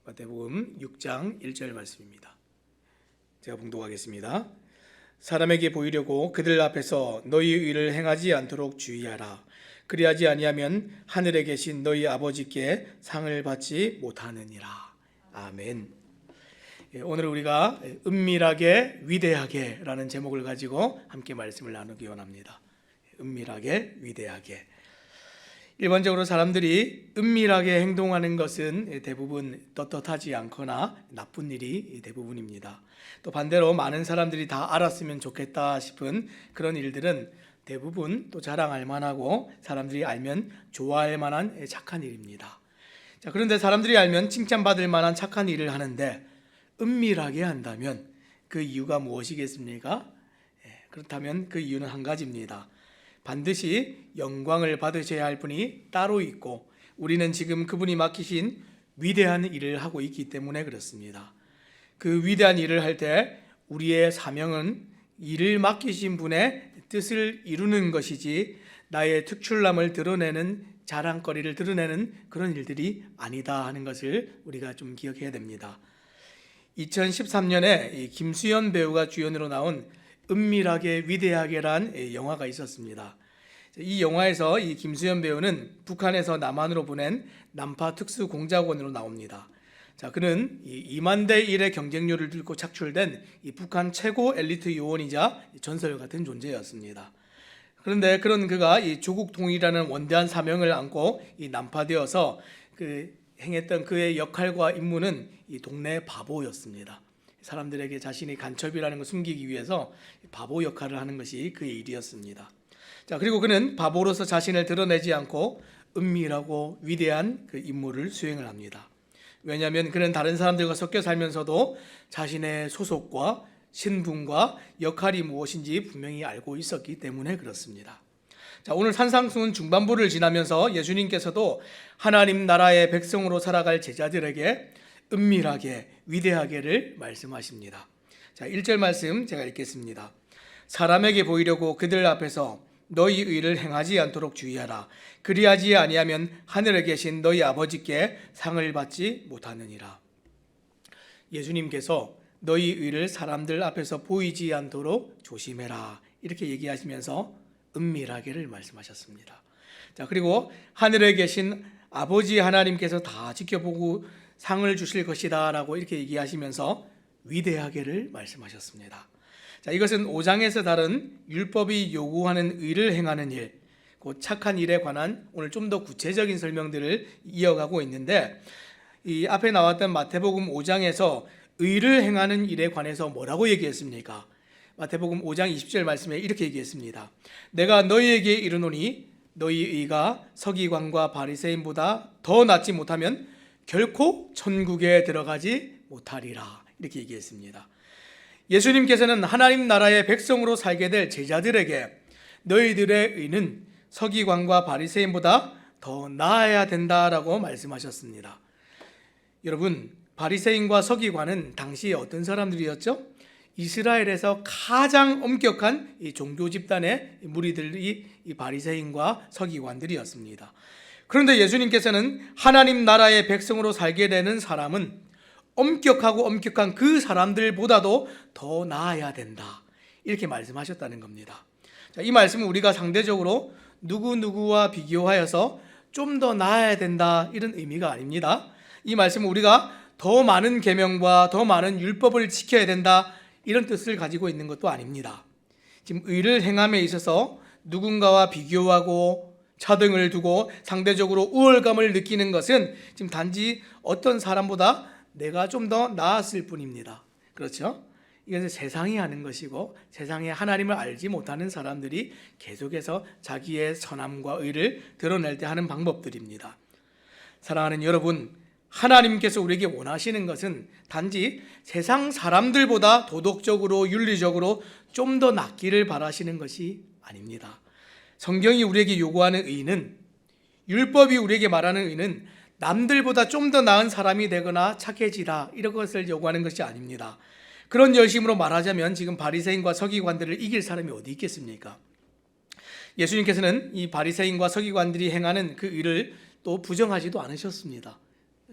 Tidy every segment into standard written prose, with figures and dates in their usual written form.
마태복음 6장 1절 말씀입니다. 제가 봉독하겠습니다. 사람에게 보이려고 그들 앞에서 너희 의를 행하지 않도록 주의하라. 그리하지 아니하면 하늘에 계신 너희 아버지께 상을 받지 못하느니라. 아멘. 오늘 우리가 은밀하게 위대하게 라는 제목을 가지고 함께 말씀을 나누기 원합니다. 은밀하게 위대하게. 일반적으로 사람들이 은밀하게 행동하는 것은 대부분 떳떳하지 않거나 나쁜 일이 대부분입니다. 또 반대로 많은 사람들이 다 알았으면 좋겠다 싶은 그런 일들은 대부분 또 자랑할 만하고 사람들이 알면 좋아할 만한 착한 일입니다. 그런데 사람들이 알면 칭찬받을 만한 착한 일을 하는데 은밀하게 한다면 그 이유가 무엇이겠습니까? 그렇다면 그 이유는 한 가지입니다. 반드시 영광을 받으셔야 할 분이 따로 있고 우리는 지금 그분이 맡기신 위대한 일을 하고 있기 때문에 그렇습니다. 그 위대한 일을 할 때 우리의 사명은 일을 맡기신 분의 뜻을 이루는 것이지 나의 특출남을 드러내는 자랑거리를 드러내는 그런 일들이 아니다 하는 것을 우리가 좀 기억해야 됩니다. 2013년에 김수현 배우가 주연으로 나온 은밀하게 위대하게란 영화가 있었습니다. 이 영화에서 이 김수현 배우는 북한에서 남한으로 보낸 남파 특수공작원으로 나옵니다. 그는 2만 대 1의 경쟁률을 뚫고 착출된 이 북한 최고 엘리트 요원이자 전설 같은 존재였습니다. 그런데 그런 그가 이 조국 통일이라는 원대한 사명을 안고 이 남파되어서 행했던 그의 역할과 임무는 이 동네 바보였습니다. 사람들에게 자신이 간첩이라는 걸 숨기기 위해서 바보 역할을 하는 것이 그의 일이었습니다. 그리고 그는 바보로서 자신을 드러내지 않고 은밀하고 위대한 그 임무를 수행을 합니다. 왜냐하면 그는 다른 사람들과 섞여 살면서도 자신의 소속과 신분과 역할이 무엇인지 분명히 알고 있었기 때문에 그렇습니다. 오늘 산상수훈 중반부를 지나면서 예수님께서도 하나님 나라의 백성으로 살아갈 제자들에게 은밀하게 위대하게를 말씀하십니다. 1절 말씀 제가 읽겠습니다. 사람에게 보이려고 그들 앞에서 너희 의를 행하지 않도록 주의하라. 그리하지 아니하면 하늘에 계신 너희 아버지께 상을 받지 못하느니라. 예수님께서 너희 의를 사람들 앞에서 보이지 않도록 조심해라 이렇게 얘기하시면서 은밀하게를 말씀하셨습니다. 그리고 하늘에 계신 아버지 하나님께서 다 지켜보고 상을 주실 것이다 라고 이렇게 얘기하시면서 위대하게를 말씀하셨습니다. 이것은 5장에서 다른 율법이 요구하는 의를 행하는 일, 그 착한 일에 관한 오늘 좀 더 구체적인 설명들을 이어가고 있는데 이 앞에 나왔던 마태복음 5장에서 의를 행하는 일에 관해서 뭐라고 얘기했습니까? 마태복음 5장 20절 말씀에 이렇게 얘기했습니다. 내가 너희에게 이르노니 너희 의가 서기관과 바리새인보다 더 낫지 못하면 결코 천국에 들어가지 못하리라 이렇게 얘기했습니다. 예수님께서는 하나님 나라의 백성으로 살게 될 제자들에게 너희들의 의는 서기관과 바리새인보다 더 나아야 된다라고 말씀하셨습니다. 여러분, 바리새인과 서기관은 당시 어떤 사람들이었죠? 이스라엘에서 가장 엄격한 이 종교 집단의 무리들이 이 바리새인과 서기관들이었습니다. 그런데 예수님께서는 하나님 나라의 백성으로 살게 되는 사람은 엄격하고 엄격한 그 사람들보다도 더 나아야 된다 이렇게 말씀하셨다는 겁니다. 이 말씀은 우리가 상대적으로 누구누구와 비교하여서 좀 더 나아야 된다 이런 의미가 아닙니다. 이 말씀은 우리가 더 많은 계명과 더 많은 율법을 지켜야 된다 이런 뜻을 가지고 있는 것도 아닙니다. 지금 의를 행함에 있어서 누군가와 비교하고 차등을 두고 상대적으로 우월감을 느끼는 것은 지금 단지 어떤 사람보다 내가 좀 더 나았을 뿐입니다. 그렇죠? 이것은 세상이 하는 것이고 세상에 하나님을 알지 못하는 사람들이 계속해서 자기의 선함과 의를 드러낼 때 하는 방법들입니다. 사랑하는 여러분, 하나님께서 우리에게 원하시는 것은 단지 세상 사람들보다 도덕적으로 윤리적으로 좀 더 낫기를 바라시는 것이 아닙니다. 성경이 우리에게 요구하는 의는, 율법이 우리에게 말하는 의는 남들보다 좀 더 나은 사람이 되거나 착해지라 이런 것을 요구하는 것이 아닙니다. 그런 열심으로 말하자면 지금 바리새인과 서기관들을 이길 사람이 어디 있겠습니까? 예수님께서는 이 바리새인과 서기관들이 행하는 그 일을 또 부정하지도 않으셨습니다.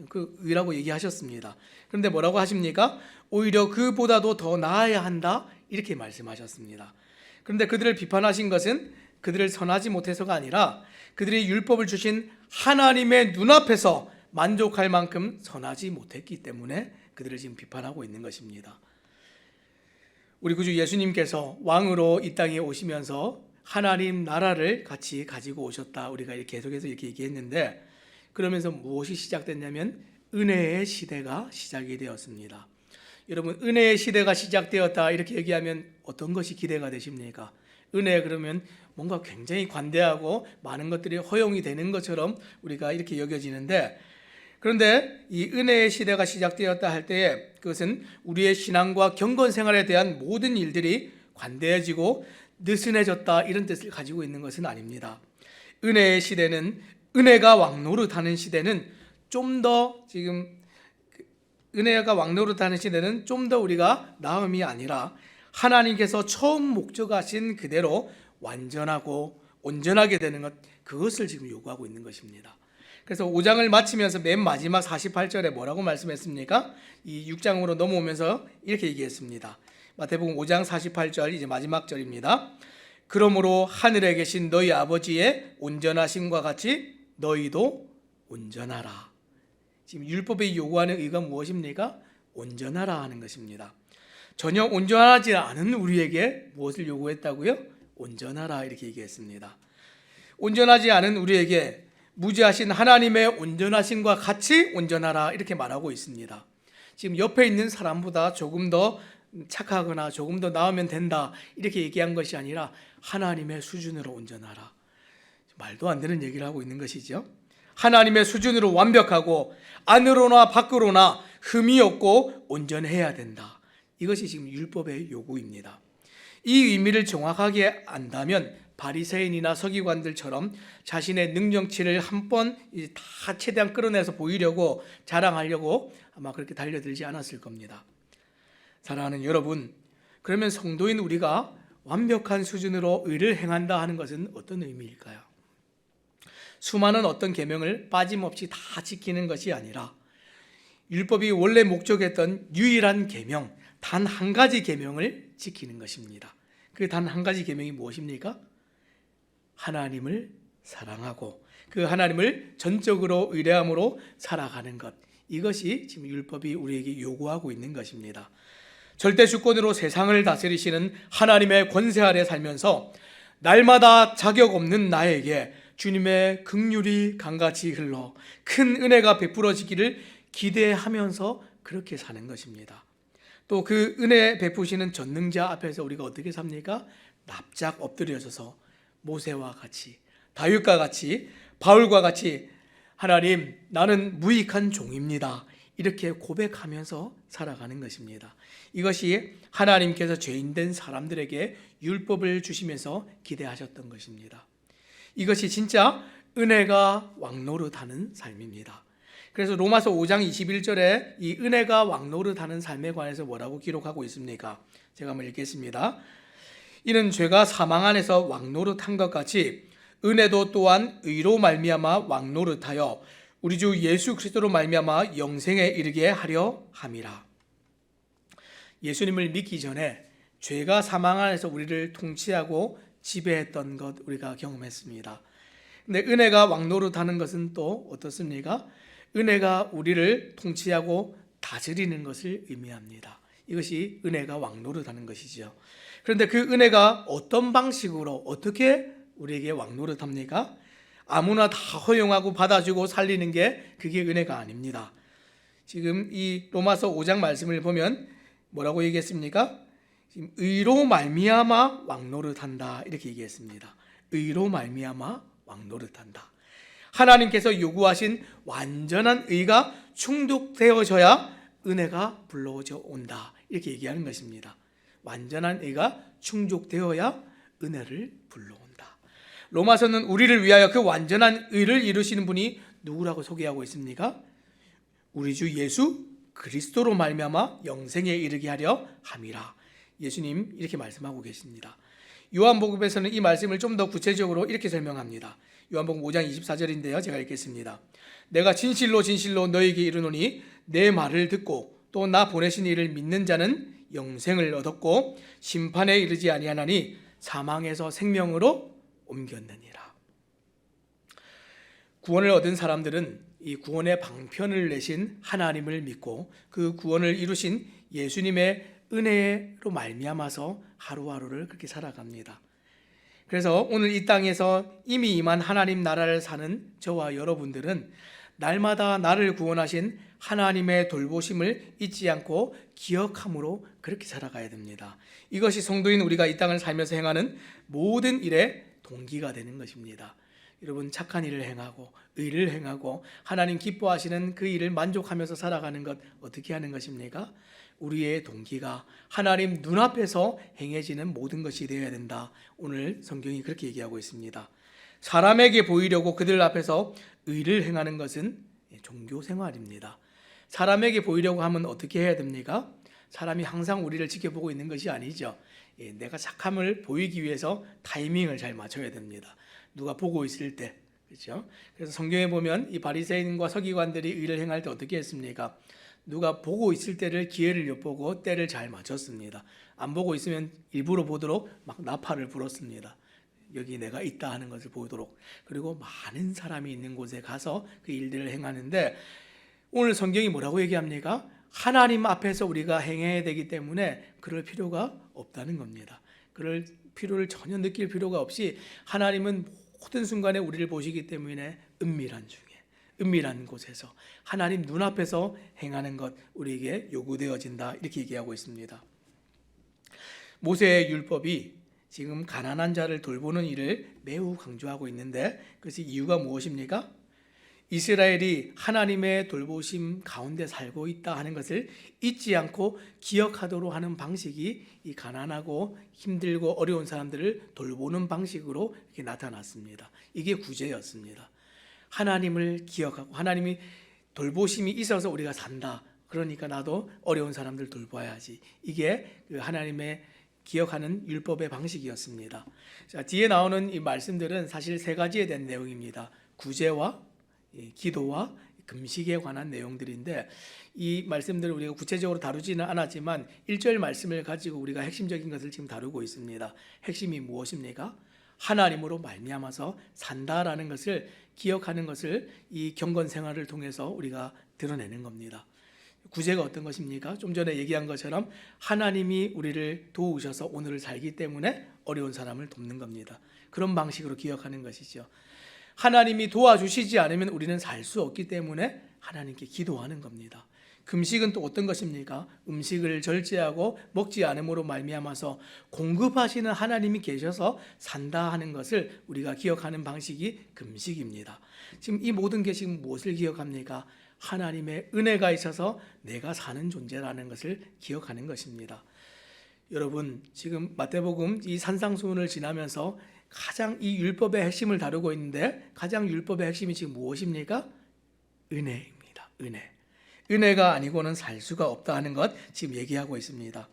그 의라고 얘기하셨습니다. 그런데 뭐라고 하십니까? 오히려 그보다도 더 나아야 한다 이렇게 말씀하셨습니다. 그런데 그들을 비판하신 것은 그들을 선하지 못해서가 아니라 그들이 율법을 주신 하나님의 눈앞에서 만족할 만큼 선하지 못했기 때문에 그들을 지금 비판하고 있는 것입니다. 우리 구주 예수님께서 왕으로 이 땅에 오시면서 하나님 나라를 같이 가지고 오셨다. 우리가 계속해서 이렇게 얘기했는데, 그러면서 무엇이 시작됐냐면 은혜의 시대가 시작이 되었습니다. 여러분, 은혜의 시대가 시작되었다 이렇게 얘기하면 어떤 것이 기대가 되십니까? 은혜 그러면 뭔가 굉장히 관대하고 많은 것들이 허용이 되는 것처럼 우리가 이렇게 여겨지는데, 그런데 이 은혜의 시대가 시작되었다 할 때에 그것은 우리의 신앙과 경건 생활에 대한 모든 일들이 관대해지고 느슨해졌다 이런 뜻을 가지고 있는 것은 아닙니다. 은혜의 시대는, 은혜가 왕노릇하는 시대는 좀 더 은혜가 왕노릇하는 시대는 좀 더 우리가 나음이 아니라 하나님께서 처음 목적하신 그대로 완전하고 온전하게 되는 것, 그것을 지금 요구하고 있는 것입니다. 그래서 5장을 마치면서 맨 마지막 48절에 뭐라고 말씀했습니까? 이 6장으로 넘어오면서 이렇게 얘기했습니다. 마태복음 5장 48절, 이제 마지막 절입니다. 그러므로 하늘에 계신 너희 아버지의 온전하심과 같이 너희도 온전하라. 지금 율법이 요구하는 의가 무엇입니까? 온전하라 하는 것입니다. 전혀 온전하지 않은 우리에게 무엇을 요구했다고요? 온전하라 이렇게 얘기했습니다. 온전하지 않은 우리에게 무지하신 하나님의 온전하심과 같이 온전하라 이렇게 말하고 있습니다. 지금 옆에 있는 사람보다 조금 더 착하거나 조금 더 나으면 된다 이렇게 얘기한 것이 아니라 하나님의 수준으로 온전하라. 말도 안 되는 얘기를 하고 있는 것이죠. 하나님의 수준으로 완벽하고 안으로나 밖으로나 흠이 없고 온전해야 된다. 이것이 지금 율법의 요구입니다. 이 의미를 정확하게 안다면 바리새인이나 서기관들처럼 자신의 능력치를 한 번 다 최대한 끌어내서 보이려고 자랑하려고 아마 그렇게 달려들지 않았을 겁니다. 사랑하는 여러분, 그러면 성도인 우리가 완벽한 수준으로 의를 행한다 하는 것은 어떤 의미일까요? 수많은 어떤 계명을 빠짐없이 다 지키는 것이 아니라 율법이 원래 목적했던 유일한 계명, 단 한 가지 계명을 지키는 것입니다. 그 단 한 가지 계명이 무엇입니까? 하나님을 사랑하고 그 하나님을 전적으로 의뢰함으로 살아가는 것, 이것이 지금 율법이 우리에게 요구하고 있는 것입니다. 절대 주권으로 세상을 다스리시는 하나님의 권세 아래 살면서 날마다 자격 없는 나에게 주님의 긍휼이 강같이 흘러 큰 은혜가 베풀어지기를 기대하면서 그렇게 사는 것입니다. 또 그 은혜 베푸시는 전능자 앞에서 우리가 어떻게 삽니까? 납작 엎드려져서 모세와 같이, 다윗과 같이, 바울과 같이 하나님, 나는 무익한 종입니다. 이렇게 고백하면서 살아가는 것입니다. 이것이 하나님께서 죄인된 사람들에게 율법을 주시면서 기대하셨던 것입니다. 이것이 진짜 은혜가 왕노릇하는 삶입니다. 그래서 로마서 5장 21절에 이 은혜가 왕노릇하는 삶에 관해서 뭐라고 기록하고 있습니까? 제가 한번 읽겠습니다. 이는 죄가 사망 안에서 왕노릇한 것 같이 은혜도 또한 의로 말미암아 왕노릇하여 우리 주 예수 그리스도로 말미암아 영생에 이르게 하려 함이라. 예수님을 믿기 전에 죄가 사망 안에서 우리를 통치하고 지배했던 것 우리가 경험했습니다. 근데 은혜가 왕노릇하는 것은 또 어떻습니까? 은혜가 우리를 통치하고 다스리는 것을 의미합니다. 이것이 은혜가 왕노릇하는 것이죠. 그런데 그 은혜가 어떤 방식으로 어떻게 우리에게 왕노릇합니까? 아무나 다 허용하고 받아주고 살리는 게 그게 은혜가 아닙니다. 지금 이 로마서 5장 말씀을 보면 뭐라고 얘기했습니까? 지금 의로 말미암아 왕노릇한다 이렇게 얘기했습니다. 의로 말미암아 왕노릇한다. 하나님께서 요구하신 완전한 의가 충족되어져야 은혜가 불러져 온다 이렇게 얘기하는 것입니다. 완전한 의가 충족되어야 은혜를 불러온다. 로마서는 우리를 위하여 그 완전한 의를 이루시는 분이 누구라고 소개하고 있습니까? 우리 주 예수 그리스도로 말미암아 영생에 이르게 하려 함이라. 예수님 이렇게 말씀하고 계십니다. 요한복음에서는 이 말씀을 좀 더 구체적으로 이렇게 설명합니다. 요한복음 5장 24절인데요. 제가 읽겠습니다. 내가 진실로 진실로 너에게 이르노니 내 말을 듣고 또 나 보내신 이를 믿는 자는 영생을 얻었고 심판에 이르지 아니하나니 사망에서 생명으로 옮겼느니라. 구원을 얻은 사람들은 이 구원의 방편을 내신 하나님을 믿고 그 구원을 이루신 예수님의 은혜로 말미암아서 하루하루를 그렇게 살아갑니다. 그래서 오늘 이 땅에서 이미 임한 하나님 나라를 사는 저와 여러분들은 날마다 나를 구원하신 하나님의 돌보심을 잊지 않고 기억함으로 그렇게 살아가야 됩니다. 이것이 성도인 우리가 이 땅을 살면서 행하는 모든 일의 동기가 되는 것입니다. 여러분, 착한 일을 행하고 의를 행하고 하나님 기뻐하시는 그 일을 만족하면서 살아가는 것 어떻게 하는 것입니까? 우리의 동기가 하나님 눈앞에서 행해지는 모든 것이 되어야 된다. 오늘 성경이 그렇게 얘기하고 있습니다. 사람에게 보이려고 그들 앞에서 의를 행하는 것은 종교 생활입니다. 사람에게 보이려고 하면 어떻게 해야 됩니까? 사람이 항상 우리를 지켜보고 있는 것이 아니죠. 내가 착함을 보이기 위해서 타이밍을 잘 맞춰야 됩니다. 누가 보고 있을 때, 그렇죠? 그래서 성경에 보면 이 바리새인과 서기관들이 의를 행할 때 어떻게 했습니까? 누가 보고 있을 때를 기회를 엿보고 때를 잘 맞췄습니다. 안 보고 있으면 일부러 보도록 막 나팔을 불었습니다. 여기 내가 있다 하는 것을 보도록. 그리고 많은 사람이 있는 곳에 가서 그 일들을 행하는데 오늘 성경이 뭐라고 얘기합니까? 하나님 앞에서 우리가 행해야 되기 때문에 그럴 필요가 없다는 겁니다. 그럴 필요를 전혀 느낄 필요가 없이 하나님은 모든 순간에 우리를 보시기 때문에 은밀한 중에, 은밀한 곳에서 하나님 눈앞에서 행하는 것 우리에게 요구되어진다, 이렇게 얘기하고 있습니다. 모세의 율법이 지금 가난한 자를 돌보는 일을 매우 강조하고 있는데 그것이 이유가 무엇입니까? 이스라엘이 하나님의 돌보심 가운데 살고 있다 하는 것을 잊지 않고 기억하도록 하는 방식이 이 가난하고 힘들고 어려운 사람들을 돌보는 방식으로 이렇게 나타났습니다. 이게 구제였습니다. 하나님을 기억하고 하나님이 돌보심이 있어서 우리가 산다. 그러니까 나도 어려운 사람들 돌봐야지. 이게 그 하나님의 기억하는 율법의 방식이었습니다. 자, 뒤에 나오는 이 말씀들은 사실 세 가지에 대한 내용입니다. 구제와 기도와 금식에 관한 내용들인데 이 말씀들을 우리가 구체적으로 다루지는 않았지만 1절 말씀을 가지고 우리가 핵심적인 것을 지금 다루고 있습니다. 핵심이 무엇입니까? 하나님으로 말미암아서 산다라는 것을 기억하는 것을 이 경건 생활을 통해서 우리가 드러내는 겁니다. 구제가 어떤 것입니까? 좀 전에 얘기한 것처럼 하나님이 우리를 도우셔서 오늘을 살기 때문에 어려운 사람을 돕는 겁니다. 그런 방식으로 기억하는 것이죠. 하나님이 도와주시지 않으면 우리는 살 수 없기 때문에 하나님께 기도하는 겁니다. 금식은 또 어떤 것입니까? 음식을 절제하고 먹지 않음으로 말미암아서 공급하시는 하나님이 계셔서 산다 하는 것을 우리가 기억하는 방식이 금식입니다. 지금 이 모든 게 지금 무엇을 기억합니까? 하나님의 은혜가 있어서 내가 사는 존재라는 것을 기억하는 것입니다. 여러분, 지금 마태복음 이 산상수훈을 지나면서 가장 이 율법의 핵심을 다루고 있는데 가장 율법의 핵심이 지금 무엇입니까? 은혜입니다. 은혜가 아니고는 살 수가 없다 하는 것 지금 얘기하고 있습니다.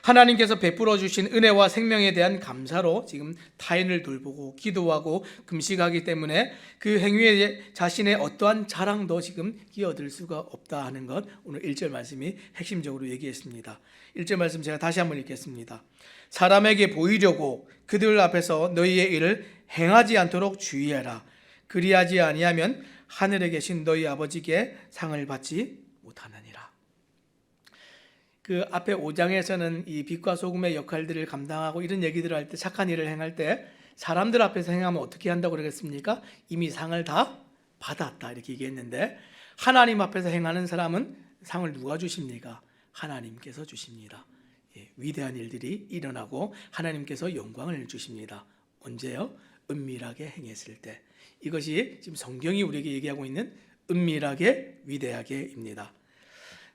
하나님께서 베풀어 주신 은혜와 생명에 대한 감사로 지금 타인을 돌보고 기도하고 금식하기 때문에 그 행위에 자신의 어떠한 자랑도 지금 끼어들 수가 없다 하는 것 오늘 1절 말씀이 핵심적으로 얘기했습니다. 1절 말씀 제가 다시 한번 읽겠습니다. 사람에게 보이려고 그들 앞에서 너희의 일을 행하지 않도록 주의하라. 그리하지 아니하면 하늘에 계신 너희 아버지께 상을 받지 못하느니라. 그 앞에 5장에서는 이 빛과 소금의 역할들을 감당하고 이런 얘기들을 할 때 착한 일을 행할 때 사람들 앞에서 행하면 어떻게 한다고 그러겠습니까? 이미 상을 다 받았다 이렇게 얘기했는데 하나님 앞에서 행하는 사람은 상을 누가 주십니까? 하나님께서 주십니다. 위대한 일들이 일어나고 하나님께서 영광을 주십니다. 언제요? 은밀하게 행했을 때. 이것이 지금 성경이 우리에게 얘기하고 있는 은밀하게 위대하게입니다.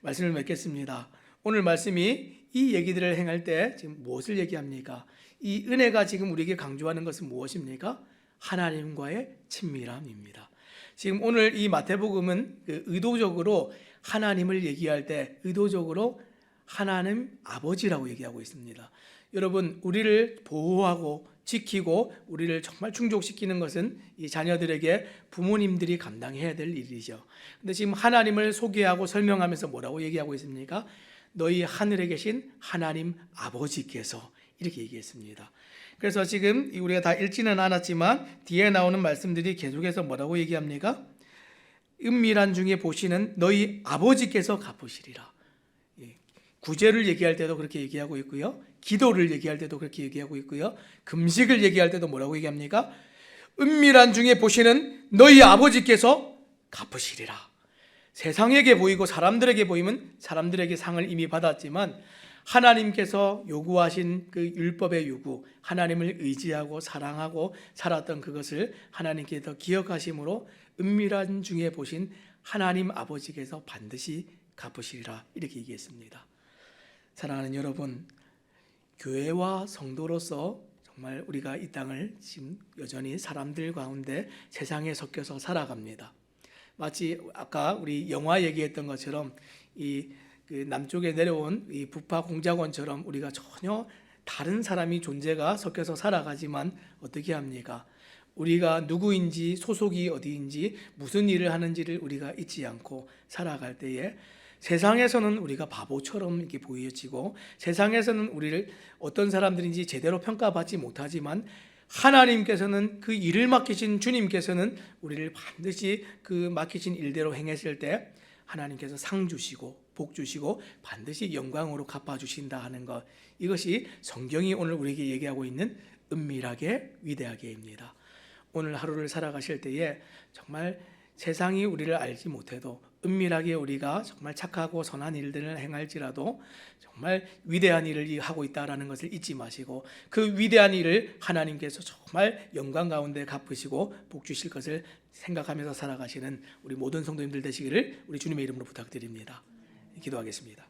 말씀을 맺겠습니다. 오늘 말씀이 이 얘기들을 행할 때 지금 무엇을 얘기합니까? 이 은혜가 지금 우리에게 강조하는 것은 무엇입니까? 하나님과의 친밀함입니다. 지금 오늘 이 마태복음은 의도적으로 하나님을 얘기할 때 의도적으로 하나님 아버지라고 얘기하고 있습니다. 여러분, 우리를 보호하고 지키고 우리를 정말 충족시키는 것은 이 자녀들에게 부모님들이 감당해야 될 일이죠. 근데 지금 하나님을 소개하고 설명하면서 뭐라고 얘기하고 있습니까? 너희 하늘에 계신 하나님 아버지께서, 이렇게 얘기했습니다. 그래서 지금 우리가 다 읽지는 않았지만 뒤에 나오는 말씀들이 계속해서 뭐라고 얘기합니까? 은밀한 중에 보시는 너희 아버지께서 갚으시리라. 구제를 얘기할 때도 그렇게 얘기하고 있고요, 기도를 얘기할 때도 그렇게 얘기하고 있고요, 금식을 얘기할 때도 뭐라고 얘기합니까? 은밀한 중에 보시는 너희 아버지께서 갚으시리라. 세상에게 보이고 사람들에게 보이면 사람들에게 상을 이미 받았지만 하나님께서 요구하신 그 율법의 요구, 하나님을 의지하고 사랑하고 살았던 그것을 하나님께 더 기억하심으로 은밀한 중에 보신 하나님 아버지께서 반드시 갚으시리라, 이렇게 얘기했습니다. 사랑하는 여러분, 교회와 성도로서 정말 우리가 이 땅을 지금 여전히 사람들 가운데 세상에 섞여서 살아갑니다. 마치 아까 우리 영화 얘기했던 것처럼 그 남쪽에 내려온 이 북파 공작원처럼 우리가 전혀 다른 사람이 존재가 섞여서 살아가지만 어떻게 합니까? 우리가 누구인지, 소속이 어디인지, 무슨 일을 하는지를 우리가 잊지 않고 살아갈 때에 세상에서는 우리가 바보처럼 이렇게 보여지고 세상에서는 우리를 어떤 사람들인지 제대로 평가받지 못하지만 하나님께서는 그 일을 맡기신 주님께서는 우리를 반드시 그 맡기신 일대로 행했을 때 하나님께서 상 주시고 복 주시고 반드시 영광으로 갚아주신다 하는 것, 이것이 성경이 오늘 우리에게 얘기하고 있는 은밀하게 위대하게입니다. 오늘 하루를 살아가실 때에 정말 세상이 우리를 알지 못해도 은밀하게 우리가 정말 착하고 선한 일들을 행할지라도 정말 위대한 일을 하고 있다는 것을 잊지 마시고 그 위대한 일을 하나님께서 정말 영광 가운데 갚으시고 복 주실 것을 생각하면서 살아가시는 우리 모든 성도님들 되시기를 우리 주님의 이름으로 부탁드립니다. 기도하겠습니다.